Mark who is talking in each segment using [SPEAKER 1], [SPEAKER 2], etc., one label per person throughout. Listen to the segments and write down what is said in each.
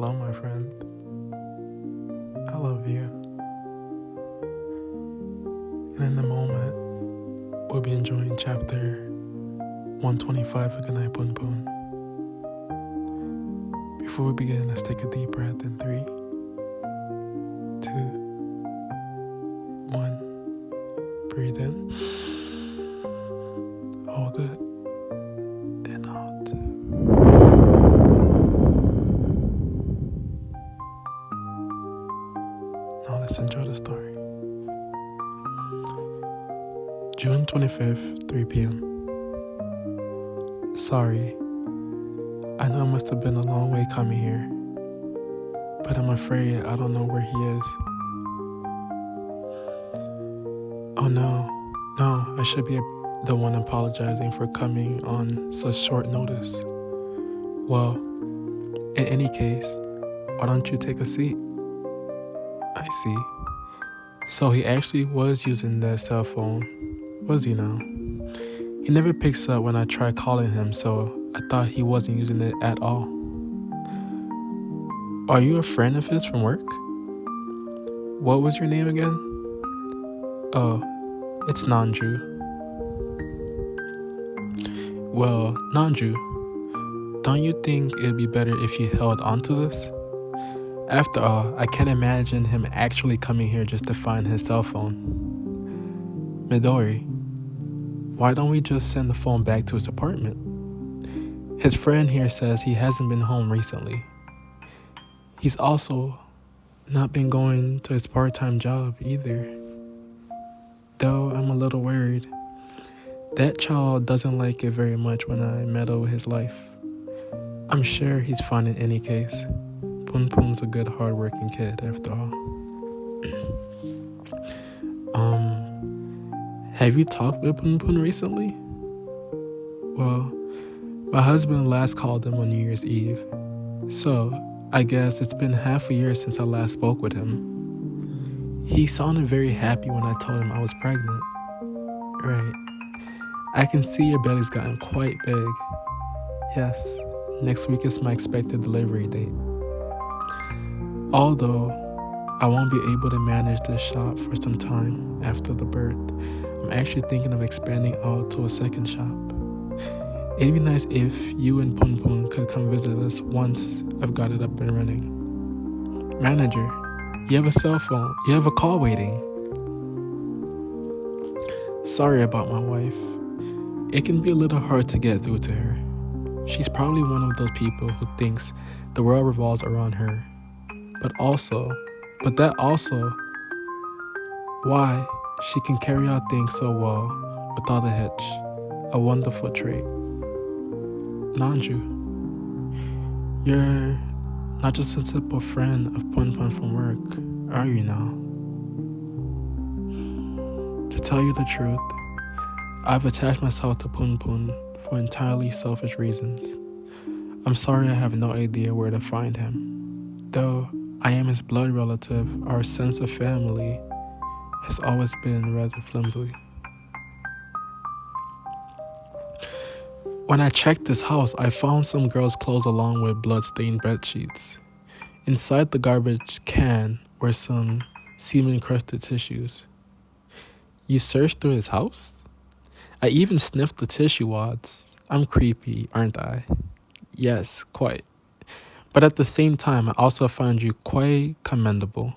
[SPEAKER 1] Hello, my friend. I love you. And in a moment, we'll be enjoying chapter 125 of Goodnight, Punpun. Before we begin, let's take a deep breath in 3, 2, 1. Breathe in. Hold it. And out. Now let's enjoy the story. June 25th, 3 p.m. Sorry, I know it must have been a long way coming here, but I'm afraid I don't know where he is. Oh no, I should be the one apologizing for coming on such short notice. Well, in any case, why don't you take a seat? I see. So he actually was using that cell phone, was he now? He never picks up when I try calling him, so I thought he wasn't using it at all. Are you a friend of his from work? What was your name again? Oh, it's Nanju. Well, Nanju, don't you think it'd be better if you held onto this? After all, I can't imagine him actually coming here just to find his cell phone. Midori, why don't we just send the phone back to his apartment? His friend here says he hasn't been home recently. He's also not been going to his part-time job either. Though I'm a little worried. That child doesn't like it very much when I meddle with his life. I'm sure he's fine in any case. Punpun's a good, hard-working kid, after all. Have you talked with Punpun recently? Well, my husband last called him on New Year's Eve. So, I guess it's been half a year since I last spoke with him. He sounded very happy when I told him I was pregnant. Right. I can see your belly's gotten quite big. Yes, next week is my expected delivery date. Although I won't be able to manage this shop for some time after the birth, I'm actually thinking of expanding out to a second shop. It'd be nice if you and Punpun could come visit us once I've got it up and running. Manager, you have a cell phone. You have a call waiting. Sorry about my wife. It can be a little hard to get through to her. She's probably one of those people who thinks the world revolves around her. But that also why she can carry out things so well without a hitch. A wonderful trait. Nanju, you're not just a simple friend of Punpun from work, are you now? To tell you the truth, I've attached myself to Punpun for entirely selfish reasons. I'm sorry I have no idea where to find him. Though I am his blood relative, our sense of family has always been rather flimsy. When I checked this house, I found some girls' clothes along with blood-stained bed sheets. Inside the garbage can were some semen-encrusted tissues. You searched through his house? I even sniffed the tissue wads. I'm creepy, aren't I? Yes, quite. But at the same time, I also found you quite commendable.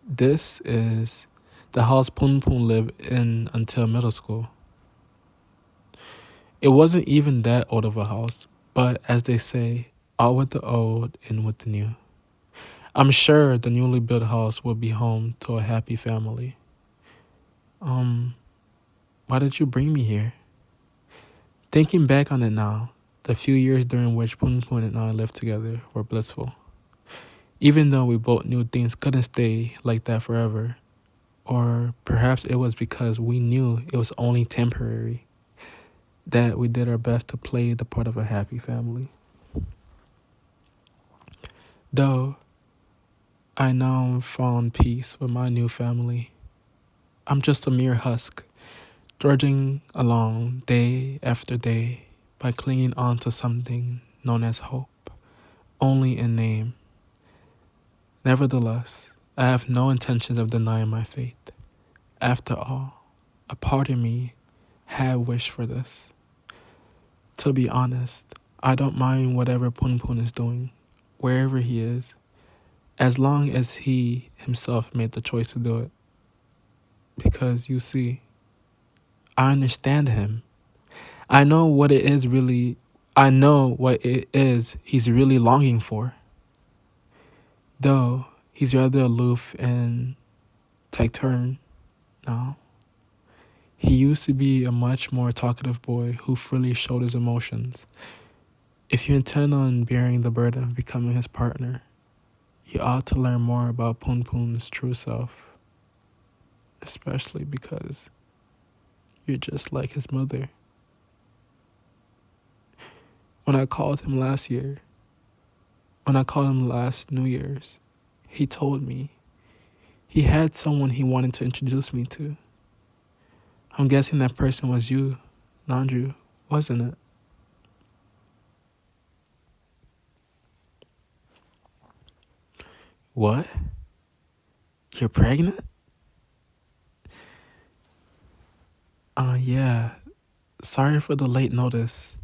[SPEAKER 1] This is the house Punpun lived in until middle school. It wasn't even that old of a house, but as they say, out with the old, in with the new. I'm sure the newly built house will be home to a happy family. Why did you bring me here? Thinking back on it now, the few years during which Punpun and I lived together were blissful. Even though we both knew things couldn't stay like that forever. Or perhaps it was because we knew it was only temporary that we did our best to play the part of a happy family. Though I now found peace with my new family, I'm just a mere husk, drudging along day after day by clinging on to something known as hope, only in name. Nevertheless, I have no intentions of denying my faith. After all, a part of me had wished for this. To be honest, I don't mind whatever Punpun is doing, wherever he is, as long as he himself made the choice to do it. Because you see, I understand him. I know what it is really, I know what it is he's really longing for. Though he's rather aloof and taciturn now. He used to be a much more talkative boy who freely showed his emotions. If you intend on bearing the burden of becoming his partner, you ought to learn more about Punpun's true self, especially because you're just like his mother. When I called him last New Year's, he told me he had someone he wanted to introduce me to. I'm guessing that person was you, Nanju, wasn't it? What? You're pregnant? Yeah. Sorry for the late notice.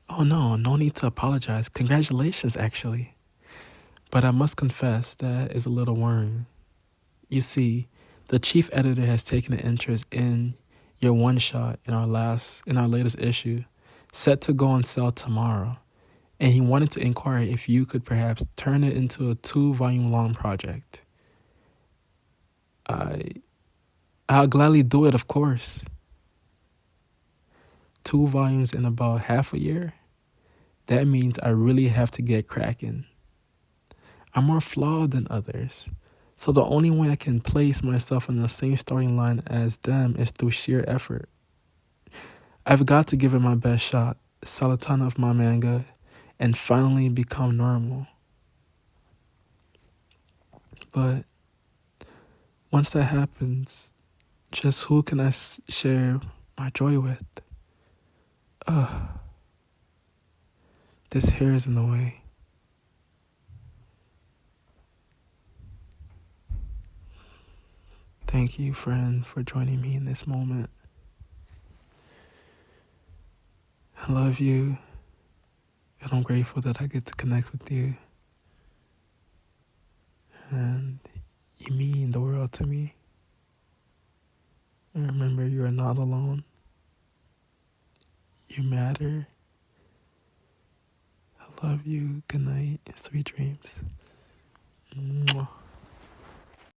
[SPEAKER 1] Oh no need to apologize. Congratulations, actually. But I must confess that is a little worrying. You see, the chief editor has taken an interest in your one shot in our latest issue, set to go on sale tomorrow, and he wanted to inquire if you could perhaps turn it into a 2-volume long project. I'll gladly do it, of course. 2 volumes in about half a year? That means I really have to get cracking. I'm more flawed than others, so the only way I can place myself on the same starting line as them is through sheer effort. I've got to give it my best shot, sell a ton of my manga, and finally become normal. But once that happens, just who can I share my joy with? This hair is in the way. Thank you, friend, for joining me in this moment. I love you, and I'm grateful that I get to connect with you. And you mean the world to me. And remember, you are not alone. You matter. I love you. Good night and sweet dreams.